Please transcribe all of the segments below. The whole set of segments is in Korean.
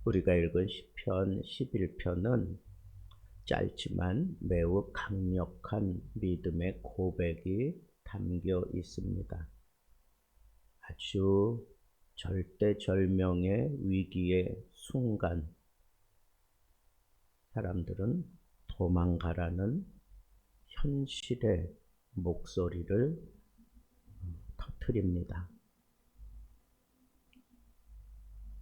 우리가 읽은 시편 11편은 짧지만 매우 강력한 믿음의 고백이 담겨 있습니다. 아주 절대절명의 위기의 순간, 사람들은 도망가라는 현실의 목소리를 터뜨립니다.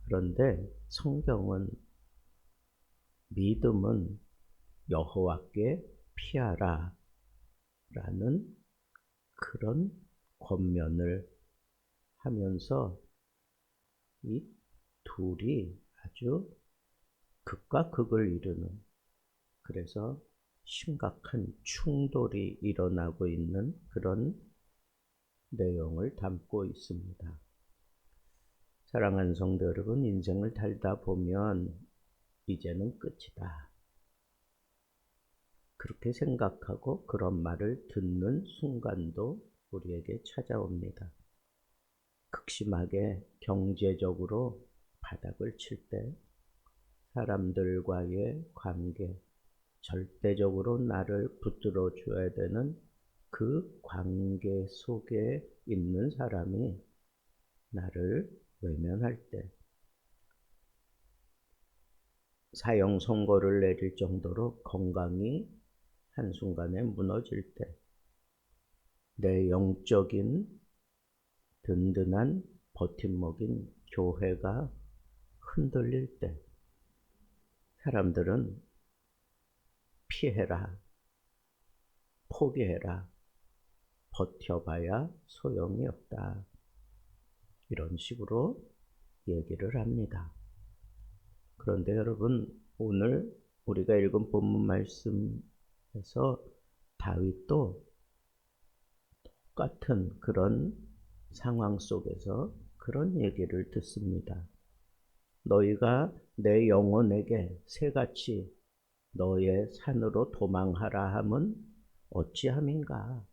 그런데 성경은 믿음은 여호와께 피하라 라는 그런 권면을 하면서 이 둘이 아주 극과 극을 이루는, 그래서 심각한 충돌이 일어나고 있는 그런 내용을 담고 있습니다. 사랑하는 성도 여러분, 인생을 살다 보면 이제는 끝이다, 그렇게 생각하고 그런 말을 듣는 순간도 우리에게 찾아옵니다. 극심하게 경제적으로 바닥을 칠 때, 사람들과의 관계, 절대적으로 나를 붙들어 줘야 되는 그 관계 속에 있는 사람이 나를 외면할 때, 사형 선고를 내릴 정도로 건강이 한순간에 무너질 때, 내 영적인 든든한 버팀목인 교회가 흔들릴 때, 사람들은 피해라, 포기해라, 버텨봐야 소용이 없다, 이런 식으로 얘기를 합니다. 그런데 여러분, 오늘 우리가 읽은 본문 말씀에서 다윗도 똑같은 그런 상황 속에서 그런 얘기를 듣습니다. 너희가 내 영혼에게 새같이 너의 산으로 도망하라 함은 어찌함인가?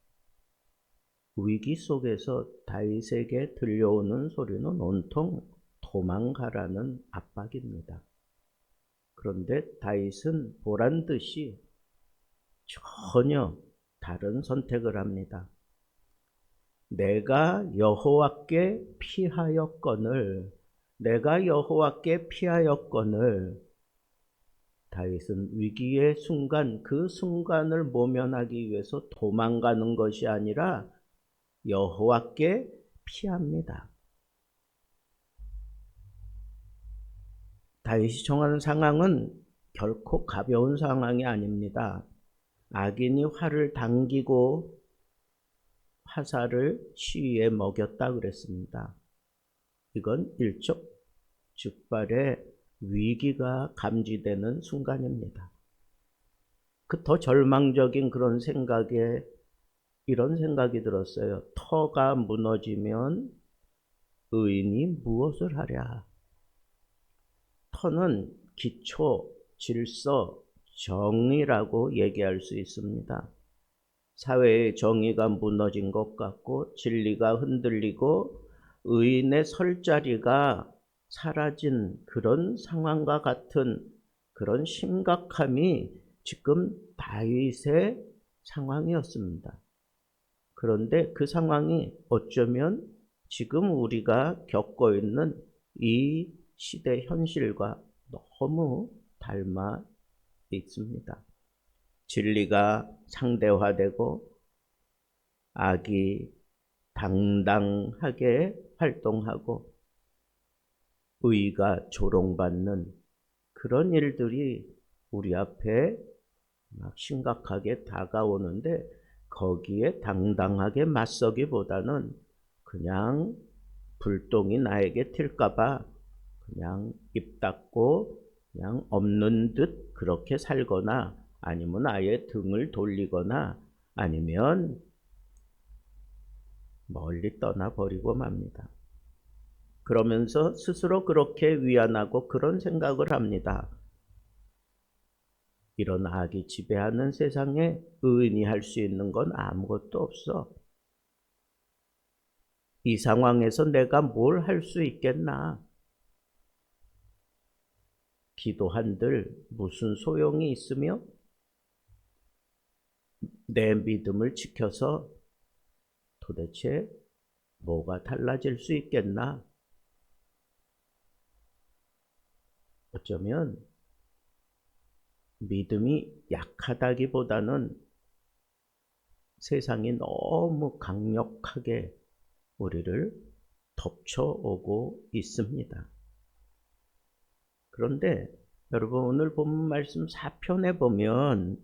위기 속에서 다윗에게 들려오는 소리는 온통 도망가라는 압박입니다. 그런데 다윗은 보란듯이 전혀 다른 선택을 합니다. 내가 여호와께 피하였거늘, 다윗은 위기의 순간, 그 순간을 모면하기 위해서 도망가는 것이 아니라 여호와께 피합니다. 다윗이 처한 상황은 결코 가벼운 상황이 아닙니다. 악인이 활을 당기고 화살을 시위에 먹였다 그랬습니다. 이건 일촉즉발의 위기가 감지되는 순간입니다. 그 더 절망적인 그런 생각에 이런 생각이 들었어요. 터가 무너지면 의인이 무엇을 하랴. 터는 기초, 질서, 정의라고 얘기할 수 있습니다. 사회의 정의가 무너진 것 같고 진리가 흔들리고 의인의 설 자리가 사라진 그런 상황과 같은 그런 심각함이 지금 다윗의 상황이었습니다. 그런데 그 상황이 어쩌면 지금 우리가 겪고 있는 이 시대 현실과 너무 닮아 있습니다. 진리가 상대화되고 악이 당당하게 활동하고 의가 조롱받는 그런 일들이 우리 앞에 막 심각하게 다가오는데, 거기에 당당하게 맞서기보다는 그냥 불똥이 나에게 튈까봐 그냥 입 닫고 그냥 없는 듯 그렇게 살거나, 아니면 아예 등을 돌리거나, 아니면 멀리 떠나버리고 맙니다. 그러면서 스스로 그렇게 위안하고 그런 생각을 합니다. 이런 악이 지배하는 세상에 의인이 할 수 있는 건 아무것도 없어. 이 상황에서 내가 뭘 할 수 있겠나? 기도한들 무슨 소용이 있으며 내 믿음을 지켜서 도대체 뭐가 달라질 수 있겠나? 어쩌면 믿음이 약하다기보다는 세상이 너무 강력하게 우리를 덮쳐오고 있습니다. 그런데 여러분 오늘 본 말씀 4편에 보면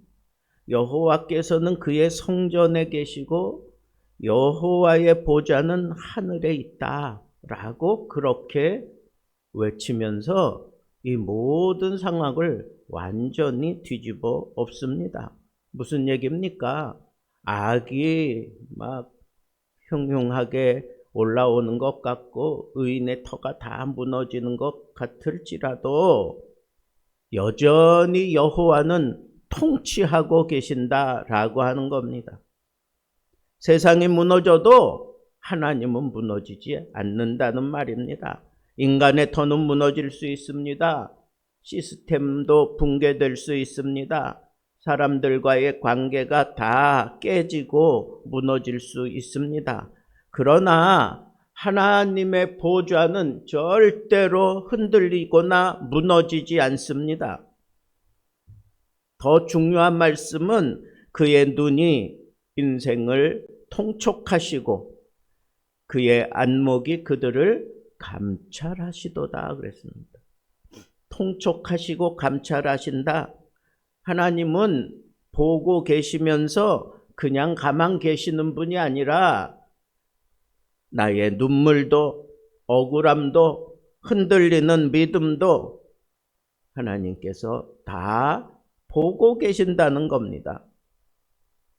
여호와께서는 그의 성전에 계시고 여호와의 보좌는 하늘에 있다라고 그렇게 외치면서 이 모든 상황을 완전히 뒤집어 엎습니다. 무슨 얘기입니까? 악이 막 흉흉하게 올라오는 것 같고 의인의 터가 다 무너지는 것 같을지라도 여전히 여호와는 통치하고 계신다라고 하는 겁니다. 세상이 무너져도 하나님은 무너지지 않는다는 말입니다. 인간의 터는 무너질 수 있습니다. 시스템도 붕괴될 수 있습니다. 사람들과의 관계가 다 깨지고 무너질 수 있습니다. 그러나 하나님의 보좌는 절대로 흔들리거나 무너지지 않습니다. 더 중요한 말씀은 그의 눈이 인생을 통촉하시고 그의 안목이 그들을 감찰하시도다 그랬습니다. 통촉하시고 감찰하신다. 하나님은 보고 계시면서 그냥 가만 계시는 분이 아니라 나의 눈물도 억울함도 흔들리는 믿음도 하나님께서 다 보고 계신다는 겁니다.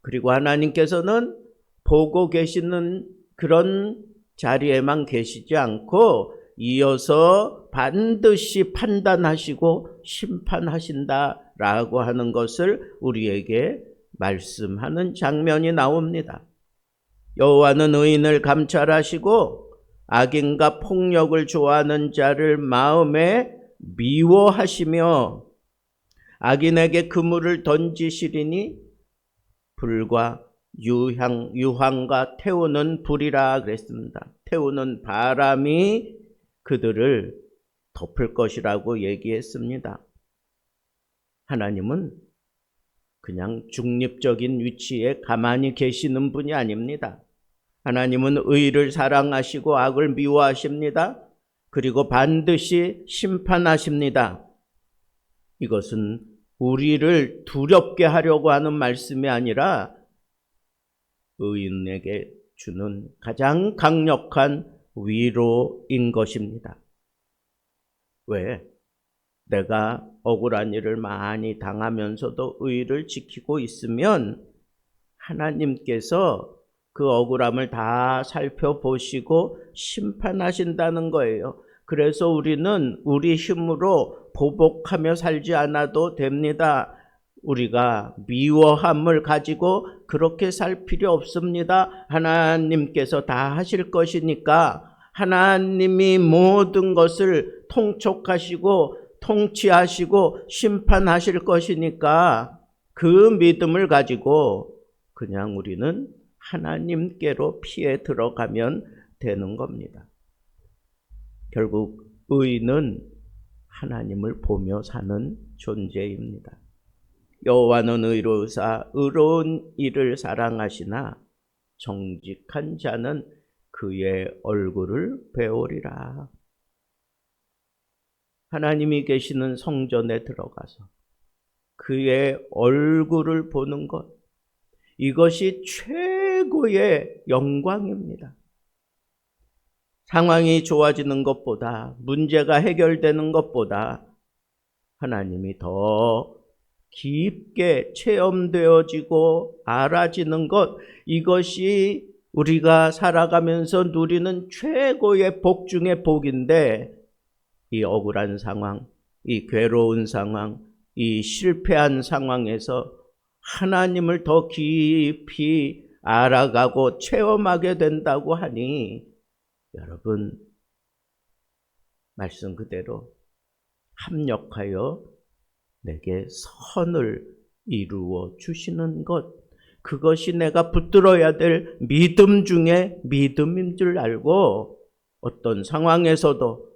그리고 하나님께서는 보고 계시는 그런 자리에만 계시지 않고 이어서 반드시 판단하시고 심판하신다라고 하는 것을 우리에게 말씀하는 장면이 나옵니다. 여호와는 의인을 감찰하시고 악인과 폭력을 좋아하는 자를 마음에 미워하시며 악인에게 그물을 던지시리니 불과 유황과 태우는 불이라 그랬습니다. 태우는 바람이 그들을 덮을 것이라고 얘기했습니다. 하나님은 그냥 중립적인 위치에 가만히 계시는 분이 아닙니다. 하나님은 의를 사랑하시고 악을 미워하십니다. 그리고 반드시 심판하십니다. 이것은 우리를 두렵게 하려고 하는 말씀이 아니라 의인에게 주는 가장 강력한 위로인 것입니다. 왜? 내가 억울한 일을 많이 당하면서도 의를 지키고 있으면 하나님께서 그 억울함을 다 살펴보시고 심판하신다는 거예요. 그래서 우리는 우리 힘으로 보복하며 살지 않아도 됩니다. 우리가 미워함을 가지고 그렇게 살 필요 없습니다. 하나님께서 다 하실 것이니까 하나님이 모든 것을 통촉하시고 통치하시고 심판하실 것이니까 그 믿음을 가지고 그냥 우리는 하나님께로 피해 들어가면 되는 겁니다. 결국 의인은 하나님을 보며 사는 존재입니다. 여호와는 의로우사 의로운 일을 사랑하시나 정직한 자는 그의 얼굴을 배우리라. 하나님이 계시는 성전에 들어가서 그의 얼굴을 보는 것, 이것이 최고의 영광입니다. 상황이 좋아지는 것보다, 문제가 해결되는 것보다 하나님이 더 깊게 체험되어지고 알아지는 것, 이것이 우리가 살아가면서 누리는 최고의 복 중의 복인데, 이 억울한 상황, 이 괴로운 상황, 이 실패한 상황에서 하나님을 더 깊이 알아가고 체험하게 된다고 하니 여러분, 말씀 그대로 합력하여 내게 선을 이루어 주시는 것, 그것이 내가 붙들어야 될 믿음 중에 믿음인 줄 알고 어떤 상황에서도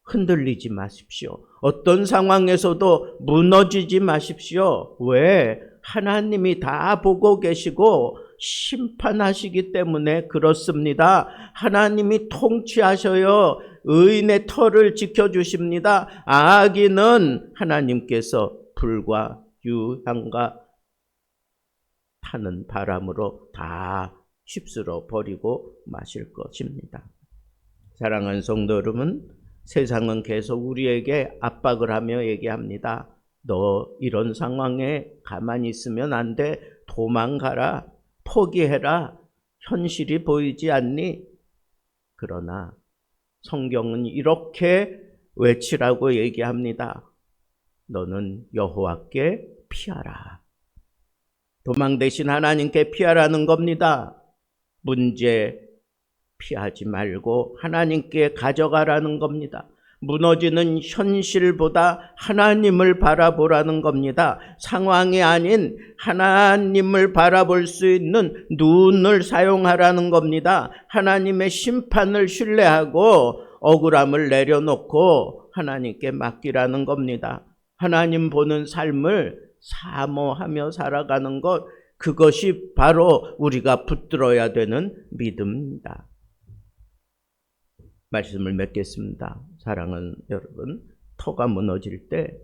흔들리지 마십시오. 어떤 상황에서도 무너지지 마십시오. 왜? 하나님이 다 보고 계시고 심판하시기 때문에 그렇습니다. 하나님이 통치하셔요. 의인의 터를 지켜주십니다. 악인은 하나님께서 불과 유향과 타는 바람으로 다 휩쓸어 버리고 마실 것입니다. 사랑하는 성도 여러분, 세상은 계속 우리에게 압박을 하며 얘기합니다. 너 이런 상황에 가만히 있으면 안 돼. 도망가라. 포기해라. 현실이 보이지 않니? 그러나 성경은 이렇게 외치라고 얘기합니다. 너는 여호와께 피하라. 도망 대신 하나님께 피하라는 겁니다. 문제 피하지 말고 하나님께 가져가라는 겁니다. 무너지는 현실보다 하나님을 바라보라는 겁니다. 상황이 아닌 하나님을 바라볼 수 있는 눈을 사용하라는 겁니다. 하나님의 심판을 신뢰하고 억울함을 내려놓고 하나님께 맡기라는 겁니다. 하나님 보는 삶을 사모하며 살아가는 것, 그것이 바로 우리가 붙들어야 되는 믿음입니다. 말씀을 맺겠습니다. 사랑하는 여러분, 터가 무너질 때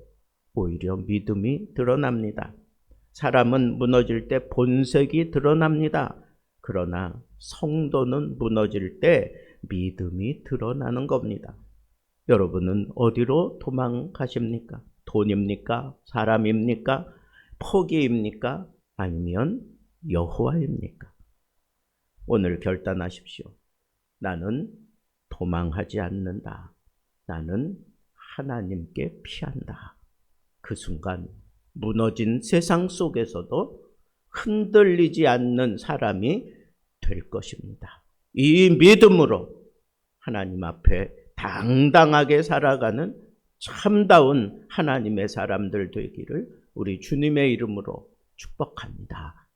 오히려 믿음이 드러납니다. 사람은 무너질 때 본색이 드러납니다. 그러나 성도는 무너질 때 믿음이 드러나는 겁니다. 여러분은 어디로 도망가십니까? 돈입니까? 사람입니까? 포기입니까? 아니면 여호와입니까? 오늘 결단하십시오. 나는 도망하지 않는다. 나는 하나님께 피한다. 그 순간 무너진 세상 속에서도 흔들리지 않는 사람이 될 것입니다. 이 믿음으로 하나님 앞에 당당하게 살아가는 참다운 하나님의 사람들 되기를 우리 주님의 이름으로 축복합니다.